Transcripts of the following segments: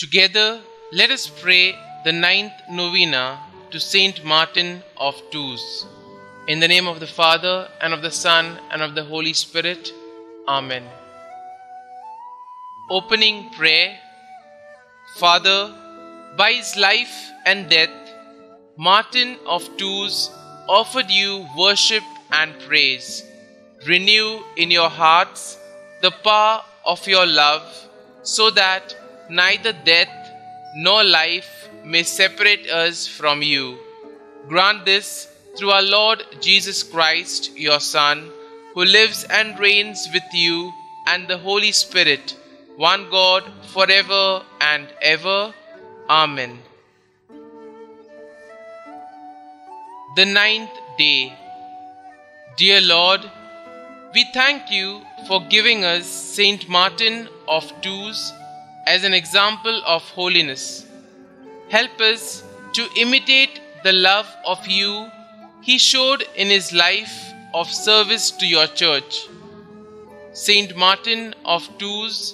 Together, let us pray the ninth novena to Saint Martin of Tours. In the name of the Father, and of the Son, and of the Holy Spirit. Amen. Opening prayer. Father, by his life and death, Martin of Tours offered you worship and praise. Renew in your hearts the power of your love, so that neither death nor life may separate us from you. Grant this through our Lord Jesus Christ, your Son, who lives and reigns with you and the Holy Spirit, one God, forever and ever. Amen. The ninth day. Dear Lord, we thank you for giving us Saint Martin of Tours as an example of holiness. Help us to imitate the love of you he showed in his life of service to your church. Saint Martin of Tours,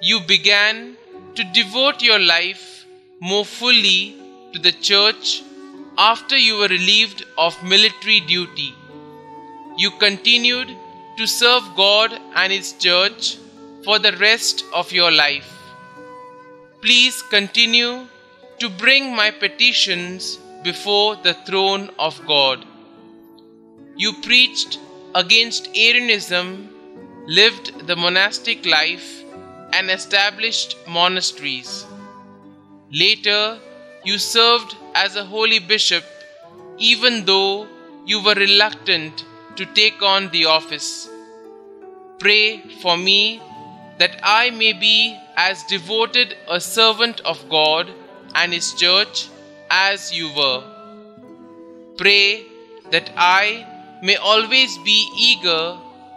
you began to devote your life more fully to the church after you were relieved of military duty. You continued to serve God and his church for the rest of your life. Please continue to bring my petitions before the throne of God. You preached against Arianism, lived the monastic life, and established monasteries. Later, you served as a holy bishop, even though you were reluctant to take on the office. Pray for me that I may be as devoted a servant of God and his church as you were. Pray that I may always be eager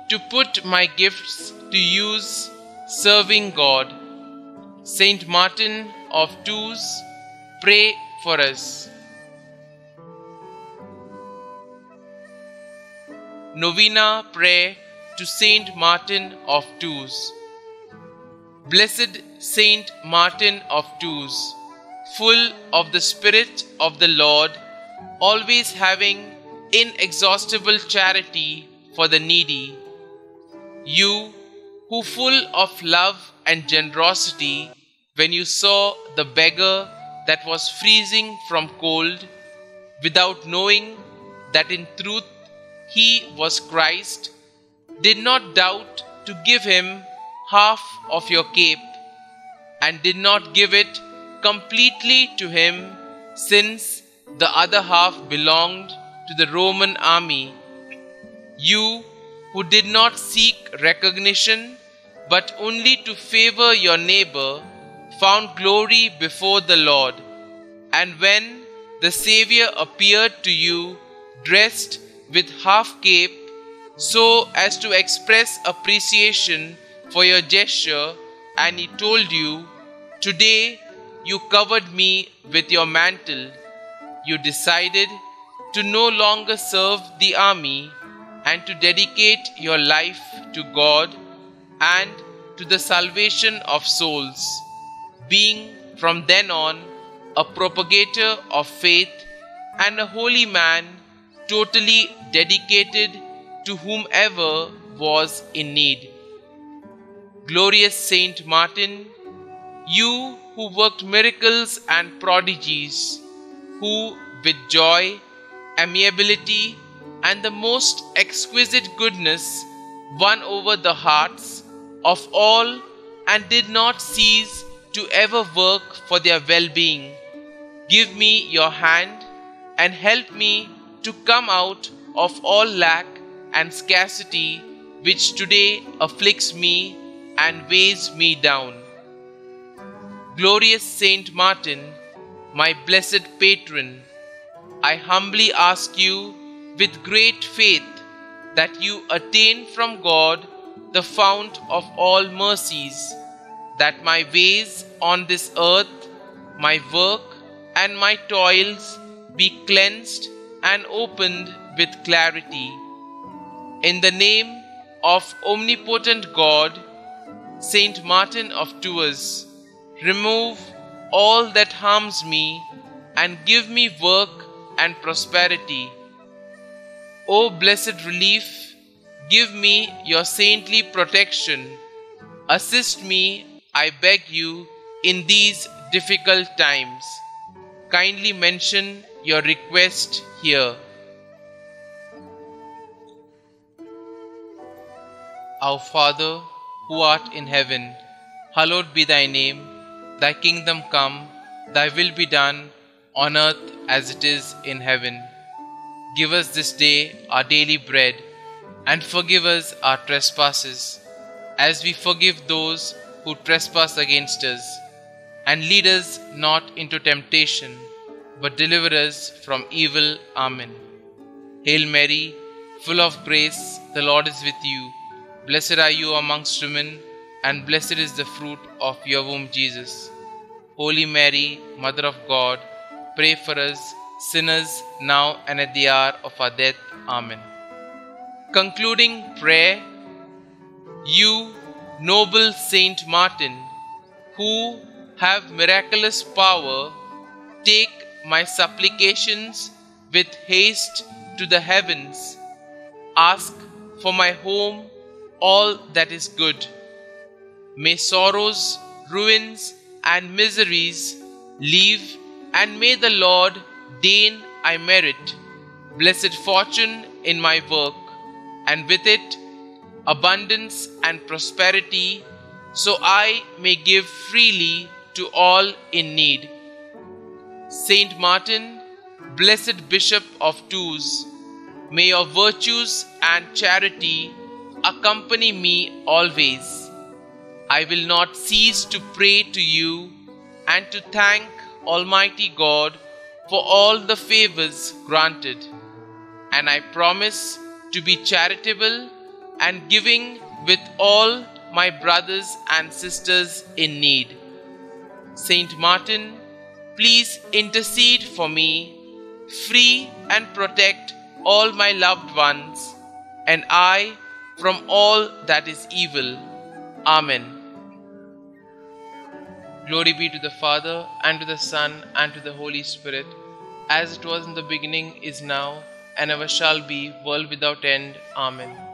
to put my gifts to use serving God. Saint Martin of Tours, pray for us. Novena Prayer to Saint Martin of Tours. Blessed Saint Martin of Tours, full of the Spirit of the Lord, always having inexhaustible charity for the needy, you who full of love and generosity, when you saw the beggar that was freezing from cold, without knowing that in truth he was Christ, did not doubt to give him half of your cape, and did not give it completely to him, since the other half belonged to the Roman army. You who did not seek recognition, but only to favor your neighbor, found glory before the Lord. And when the Savior appeared to you, dressed with half cape, so as to express appreciation for your gesture, and he told you, "Today you covered me with your mantle," you decided to no longer serve the army and to dedicate your life to God and to the salvation of souls, being from then on a propagator of faith and a holy man, totally dedicated to whomever was in need. Glorious Saint Martin, you who worked miracles and prodigies, who with joy, amiability, and the most exquisite goodness won over the hearts of all and did not cease to ever work for their well-being, give me your hand and help me to come out of all lack and scarcity which today afflicts me and weighs me down. Glorious Saint Martin, my blessed patron, I humbly ask you with great faith that you attain from God the fount of all mercies, that my ways on this earth, my work and my toils be cleansed and opened with clarity. In the name of omnipotent God, Saint Martin of Tours, remove all that harms me and give me work and prosperity. O blessed relief, give me your saintly protection. Assist me, I beg you, in these difficult times. Kindly mention your request here. Our Father, who art in heaven, hallowed be thy name. Thy kingdom come, thy will be done, on earth as it is in heaven. Give us this day our daily bread, and forgive us our trespasses, as we forgive those who trespass against us. And lead us not into temptation, but deliver us from evil. Amen. Hail Mary, full of grace, the Lord is with you. Blessed are you amongst women, and blessed is the fruit of your womb, Jesus. Holy Mary, Mother of God, pray for us sinners now and at the hour of our death. Amen. Concluding prayer. You, noble Saint Martin, who have miraculous power, take my supplications with haste to the heavens. Ask for my home all that is good. May sorrows, ruins, and miseries leave, and may the Lord deign I merit blessed fortune in my work, and with it abundance and prosperity, so I may give freely to all in need. Saint Martin, blessed Bishop of Tours, may your virtues and charity accompany me always. I will not cease to pray to you and to thank Almighty God for all the favors granted, and I promise to be charitable and giving with all my brothers and sisters in need. Saint Martin, please intercede for me, free and protect all my loved ones, and I from all that is evil. Amen. Glory be to the Father, and to the Son, and to the Holy Spirit, as it was in the beginning, is now, and ever shall be, world without end. Amen.